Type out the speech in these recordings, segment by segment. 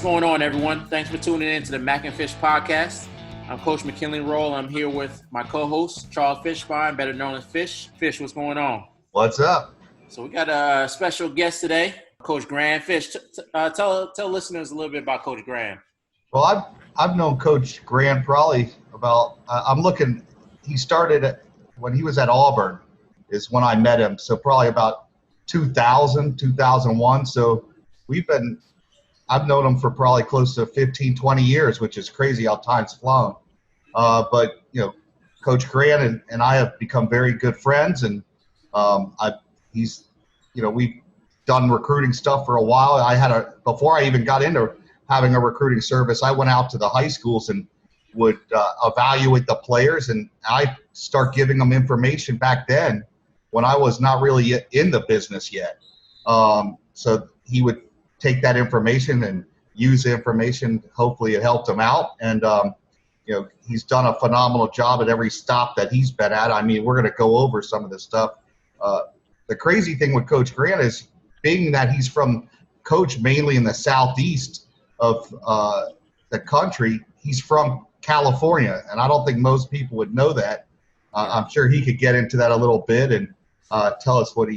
What's going on, everyone? Thanks for tuning in to the Mac and Fish podcast. I'm Coach McKinley Roll. I'm here with my co-host, Charles Fishbein, better known as Fish. Fish, what's going on? What's up? So we got a special guest today, Coach Gran. Fish, tell listeners a little bit about Coach Gran. Well, I've known Coach Gran probably about, he started when he was at Auburn is when I met him. So probably about 2000, 2001. So I've known him for probably close to 15, 20 years, which is crazy how time's flown. But, Coach Gran and I have become very good friends, and we've done recruiting stuff for a while. Before I even got into having a recruiting service, I went out to the high schools and would evaluate the players, and I start giving them information back then when I was not really in the business yet. So he would take that information and use the information. Hopefully it helped him out. And, he's done a phenomenal job at every stop that he's been at. I mean, we're going to go over some of this stuff. The crazy thing with Coach Gran is being that he's from Coach mainly in the southeast of the country, he's from California. And I don't think most people would know that. I'm sure he could get into that a little bit and tell us what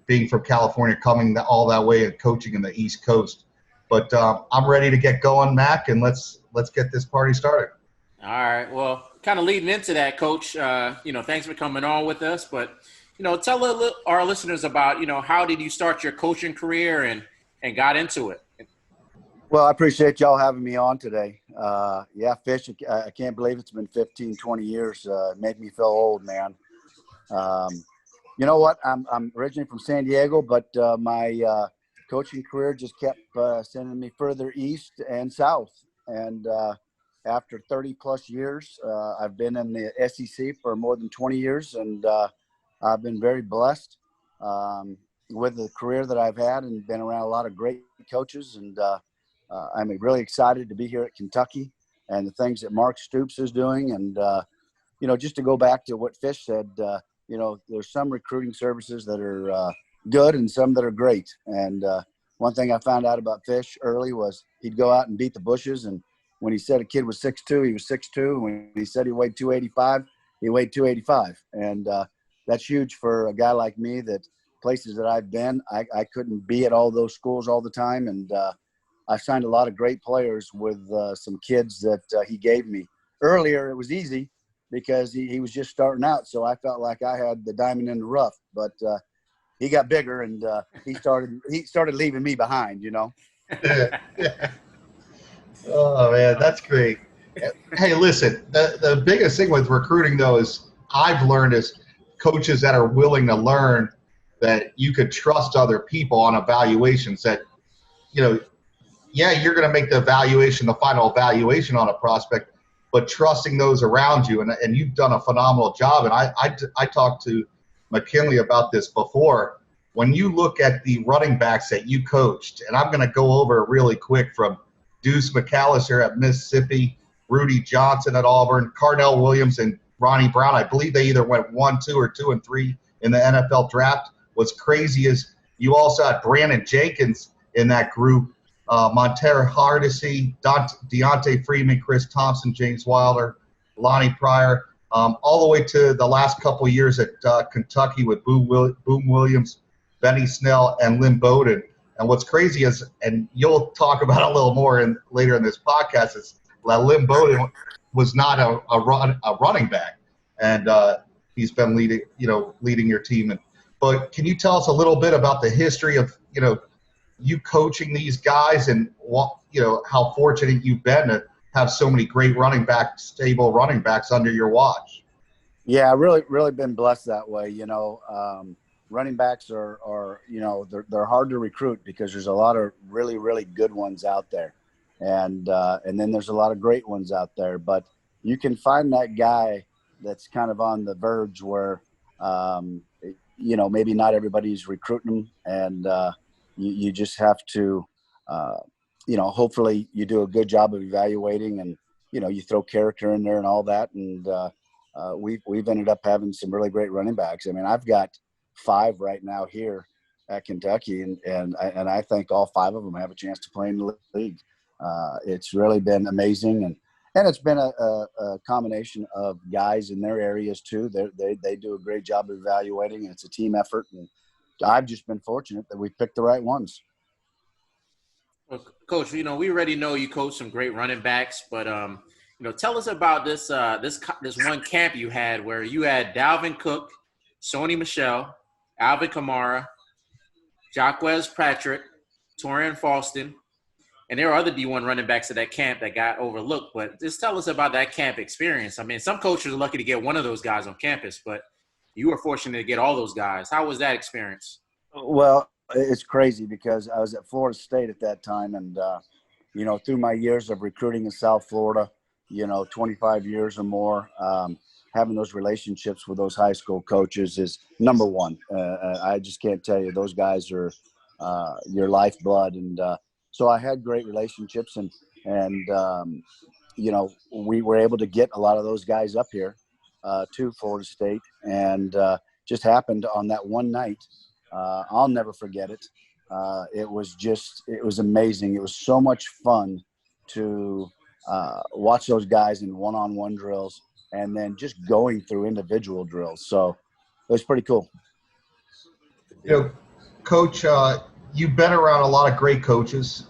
being from California, coming all that way and coaching in the East Coast. But I'm ready to get going, Mac, and let's get this party started. All right. Well, kind of leading into that, Coach, thanks for coming on with us. But, tell our listeners about, how did you start your coaching career and got into it? Well, I appreciate y'all having me on today. Fish, I can't believe it's been 15, 20 years. It made me feel old, man. You know what? I'm originally from San Diego, but my coaching career just kept sending me further east and south. And after 30-plus years, I've been in the SEC for more than 20 years, and I've been very blessed with the career that I've had and been around a lot of great coaches. And I'm really excited to be here at Kentucky and the things that Mark Stoops is doing. And, just to go back to what Fish said, there's some recruiting services that are good and some that are great. And one thing I found out about Fish early was he'd go out and beat the bushes. And when he said a kid was 6'2", he was 6'2". When he said he weighed 285, he weighed 285. And that's huge for a guy like me, that places that I've been, I couldn't be at all those schools all the time. And I signed a lot of great players with some kids that he gave me. Earlier, it was easy because he was just starting out, so I felt like I had the diamond in the rough. But he got bigger, and he started leaving me behind, Yeah. Oh, man, that's great. Hey, listen, the biggest thing with recruiting, though, is I've learned is coaches that are willing to learn that you could trust other people on evaluations that, you're going to make the final evaluation on a prospect, but trusting those around you. And you've done a phenomenal job. And I talked to McKinley about this before. When you look at the running backs that you coached, and I'm going to go over it really quick, from Deuce McAllister at Mississippi, Rudy Johnson at Auburn, Carnell Williams and Ronnie Brown. I believe they either went 1, 2, or 2 and 3 in the NFL draft. What's crazy is you also had Brandon Jenkins in that group, Montero Hardesty, Deontay Freeman, Chris Thompson, James Wilder, Lonnie Pryor, all the way to the last couple of years at Kentucky with Boom Williams, Benny Snell, and Lynn Bowden. And what's crazy is, and you'll talk about it a little more later in this podcast, is that Lynn Bowden was not a running back, and he's been leading your team. But can you tell us a little bit about the history of you coaching these guys, and how fortunate you've been to have so many great stable running backs under your watch? Yeah, really been blessed that way. Running backs are they're hard to recruit because there's a lot of really, really good ones out there. And then there's a lot of great ones out there, but you can find that guy that's kind of on the verge where, maybe not everybody's recruiting them, and you just have to, hopefully you do a good job of evaluating, and, you throw character in there and all that. And we've ended up having some really great running backs. I mean, I've got 5 right now here at Kentucky, and I think all 5 of them have a chance to play in the league. It's really been amazing, and it's been a combination of guys in their areas too. They do a great job of evaluating, and it's a team effort. And I've just been fortunate that we picked the right ones. Well, Coach, we already know you coach some great running backs, but tell us about this one camp you had where you had Dalvin Cook, Sony Michelle, Alvin Kamara, Jacquez Patrick, Torian Falston, and there were other D1 running backs at that camp that got overlooked. But just tell us about that camp experience. I mean, some coaches are lucky to get one of those guys on campus, but you were fortunate to get all those guys. How was that experience? Well, it's crazy because I was at Florida State at that time, and through my years of recruiting in South Florida, 25 years or more, having those relationships with those high school coaches is number one. I just can't tell you, those guys are your lifeblood, and so I had great relationships, and we were able to get a lot of those guys up here to Florida State, and just happened on that one night. I'll never forget it. It was amazing. It was so much fun to watch those guys in one-on-one drills and then just going through individual drills. So it was pretty cool. Coach, you've been around a lot of great coaches.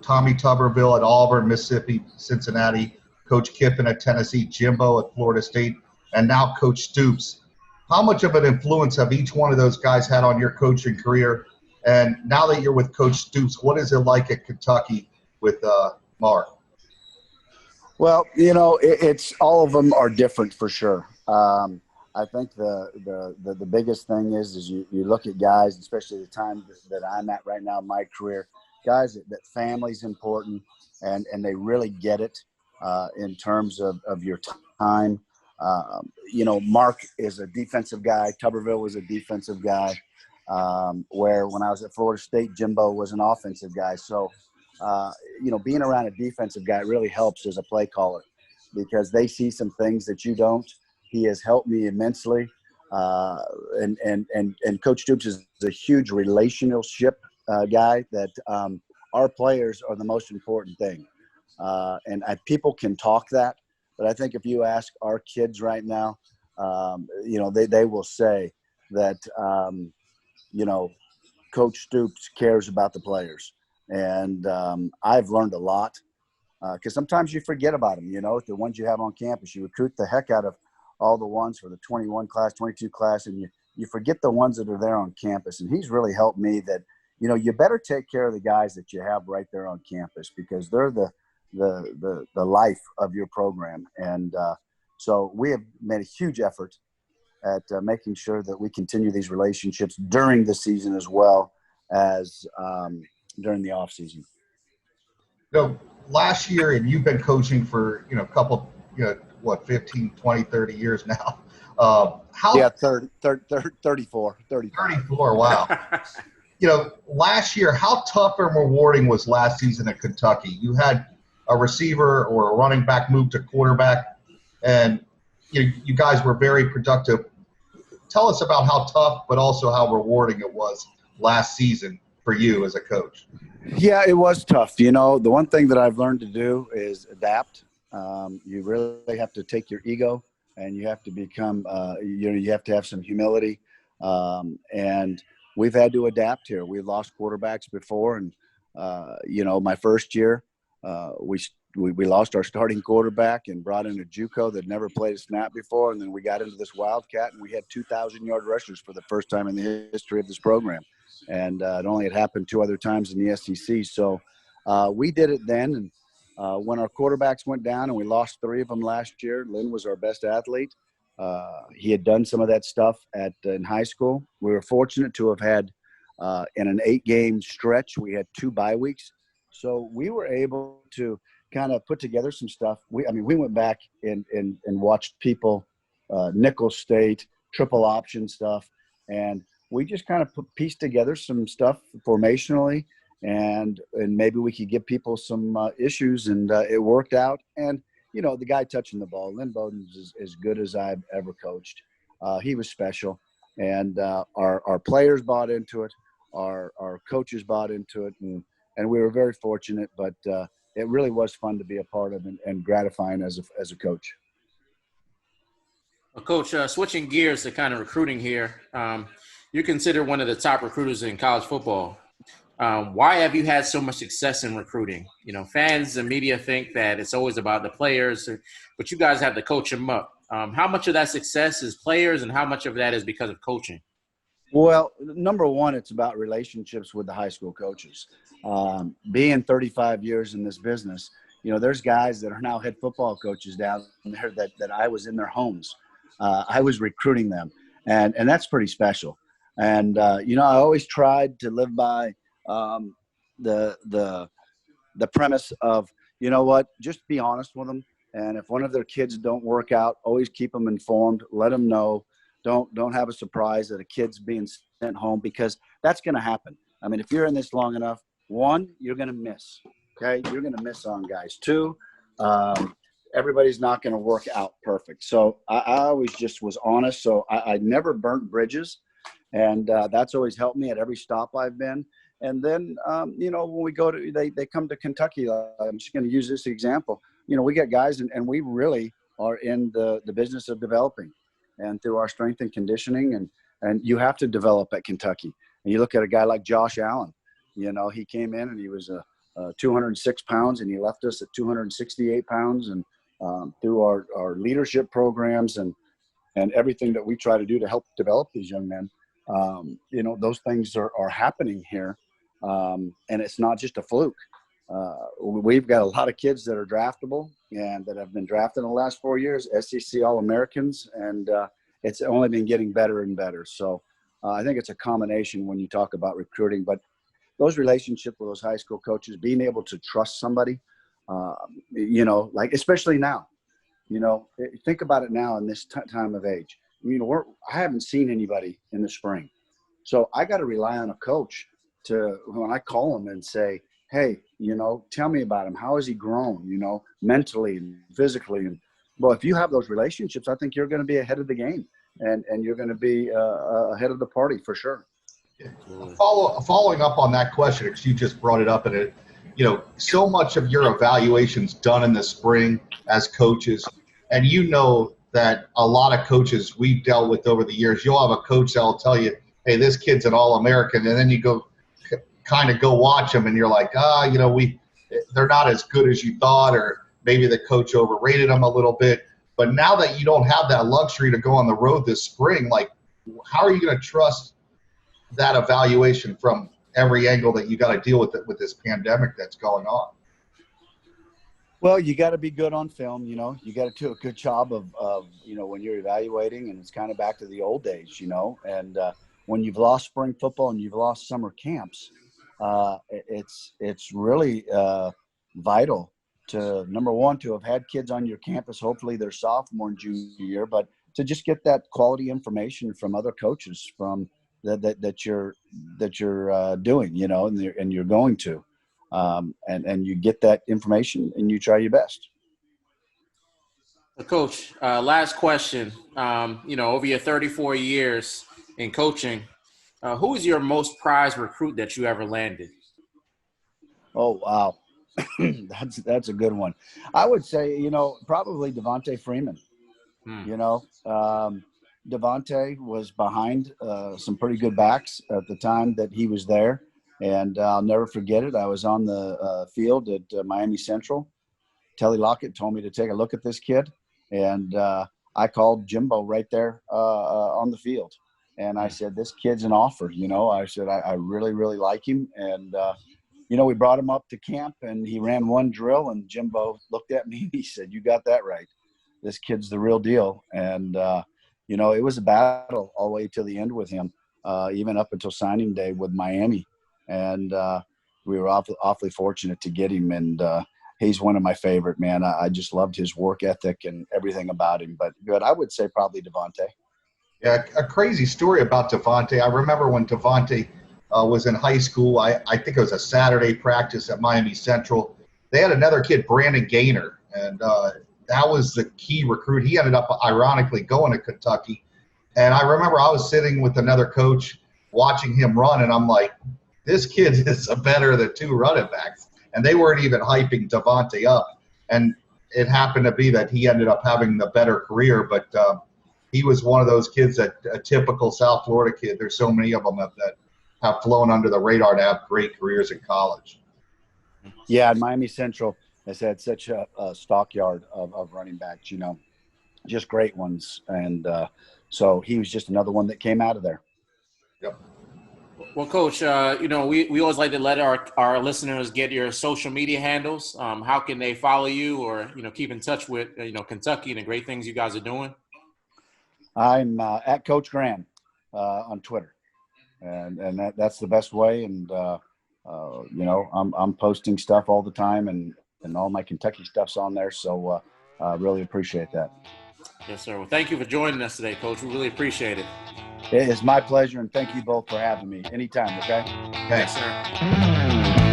Tommy Tuberville at Auburn, Mississippi, Cincinnati, Coach Kiffin at Tennessee, Jimbo at Florida State, and now Coach Stoops. How much of an influence have each one of those guys had on your coaching career? And now that you're with Coach Stoops, what is it like at Kentucky with Mark? Well, it's all of them are different for sure. I think the biggest thing is you look at guys, especially the time that I'm at right now in my career, guys that family's important and they really get it in terms of your time. Mark is a defensive guy. Tuberville was a defensive guy. Where when I was at Florida State, Jimbo was an offensive guy. So, being around a defensive guy really helps as a play caller because they see some things that you don't. He has helped me immensely. And Coach Stoops is a huge relationship guy that our players are the most important thing. And people can talk that. But I think if you ask our kids right now, they will say that, Coach Stoops cares about the players. And I've learned a lot because sometimes you forget about them, the ones you have on campus. You recruit the heck out of all the ones for the 21 class, 22 class, and you forget the ones that are there on campus. And he's really helped me that, you better take care of the guys that you have right there on campus because they're the life of your program. And so we have made a huge effort at making sure that we continue these relationships during the season as well as during the off season. Last year, and you've been coaching for, a couple, 15, 20, 30 years now. 34. 34, wow. Last year, how tough and rewarding was last season at Kentucky? You had a receiver or a running back move to quarterback, and you guys were very productive. Tell us about how tough, but also how rewarding it was last season for you as a coach. Yeah, it was tough. The one thing that I've learned to do is adapt. You really have to take your ego and you have to become, you have to have some humility. And we've had to adapt here. We've lost quarterbacks before. And, my first year, we lost our starting quarterback and brought in a JUCO that never played a snap before. And then we got into this Wildcat and we had 2,000-yard rushers for the first time in the history of this program. And it only had happened 2 other times in the SEC. So we did it then. And when our quarterbacks went down and we lost 3 of them last year, Lynn was our best athlete. He had done some of that stuff in high school. We were fortunate to have had in an 8-game stretch, we had 2 bye weeks. So we were able to kind of put together some stuff. We went back and watched people, nickel state, triple option stuff. And we just kind of pieced together some stuff formationally and maybe we could give people some issues and it worked out. And, the guy touching the ball, Lynn Bowden's as good as I've ever coached. He was special and our players bought into it. our coaches bought into it, and we were very fortunate. But it really was fun to be a part of and gratifying as a coach. Well, Coach, switching gears to kind of recruiting here, you're considered one of the top recruiters in college football. Why have you had so much success in recruiting? You know, fans and media think that it's always about the players, but you guys have to coach them up. How much of that success is players, and how much of that is because of coaching? Well, number one, it's about relationships with the high school coaches. Being 35 years in this business, you know, there's guys that are now head football coaches down there that I was in their homes. I was recruiting them, and that's pretty special. And you know, I always tried to live by the premise of, you know what, just be honest with them. And if one of their kids don't work out, always keep them informed. Let them know. Don't have a surprise that a kid's being sent home, because that's going to happen. I mean, if you're in this long enough, one, you're going to miss. Okay, you're going to miss on guys. Two, everybody's not going to work out perfect. So I always just was honest. So I never burnt bridges, and that's always helped me at every stop I've been. And then, you know, when we go to, they come to Kentucky, I'm just going to use this example. You know, we get guys, and we really are in the business of developing, and through our strength and conditioning, and you have to develop at Kentucky. And you look at a guy like Josh Allen, you know, he came in and he was 206 pounds, and he left us at 268 pounds. And through our leadership programs and everything that we try to do to help develop these young men, you know, those things are happening here. And it's not just a fluke. We've got a lot of kids that are draftable and that have been drafted in the last 4 years, SEC All-Americans, and it's only been getting better and better. So I think it's a combination when you talk about recruiting, but those relationships with those high school coaches, being able to trust somebody, you know, like especially now, you know, think about it now in this time of age. You know, I haven't seen anybody in the spring, so I got to rely on a coach to, when I call him and say, hey, you know, tell me about him. How has he grown, you know, mentally and physically? And well, if you have those relationships, I think you're going to be ahead of the game, and you're going to be ahead of the party for sure. Following up on that question, because you just brought it up, and it, you know, so much of your evaluation's done in the spring as coaches, and you know that a lot of coaches we've dealt with over the years, you'll have a coach that'll tell you, hey, this kid's an All-American, and then you go watch them, and you're like, you know, they're not as good as you thought, or maybe the coach overrated them a little bit. But now that you don't have that luxury to go on the road this spring, like, how are you going to trust that evaluation from every angle that you got to deal with it with this pandemic that's going on? Well, you got to be good on film. You know, you got to do a good job of, you know, when you're evaluating, and it's kind of back to the old days, you know, and when you've lost spring football and you've lost summer camps, it's really vital to, number one, to have had kids on your campus, hopefully their sophomore and junior year, but to just get that quality information from other coaches from that you're doing, you know, and you're going to, and you get that information and you try your best. Coach, last question. You know, over your 34 years in coaching, who is your most prized recruit that you ever landed? Oh, wow. That's a good one. I would say, you know, probably Devontae Freeman. You know, Devontae was behind some pretty good backs at the time that he was there. And I'll never forget it. I was on the field at Miami Central. Telly Lockett told me to take a look at this kid. And I called Jimbo right there on the field. And I said, this kid's an offer. You know, I said, I really, really like him. And, you know, we brought him up to camp, and he ran one drill, and Jimbo looked at me and he said, you got that right. This kid's the real deal. And, you know, it was a battle all the way to the end with him, even up until signing day with Miami. And we were awfully fortunate to get him. And he's one of my favorite, man. I just loved his work ethic and everything about him. But I would say probably Devontae. Yeah, a crazy story about Devontae. I remember when Devontae was in high school, I think it was a Saturday practice at Miami Central. They had another kid, Brandon Gaynor, and that was the key recruit. He ended up, ironically, going to Kentucky. And I remember I was sitting with another coach, watching him run, and I'm like, this kid is better than 2 running backs. And they weren't even hyping Devontae up. And it happened to be that he ended up having the better career, but he was one of those kids that a typical South Florida kid. There's so many of them that have flown under the radar to have great careers in college. Yeah, and Miami Central has had such a stockyard of running backs, you know, just great ones. And so he was just another one that came out of there. Yep. Well, Coach, you know, we always like to let our listeners get your social media handles. How can they follow you or, you know, keep in touch with, you know, Kentucky and the great things you guys are doing? I'm at Coach Gran on Twitter. And that's the best way. And, you know, I'm posting stuff all the time and all my Kentucky stuff's on there. So I really appreciate that. Yes, sir. Well, thank you for joining us today, Coach. We really appreciate it. It is my pleasure, and thank you both for having me. Anytime, okay? Yes, sir.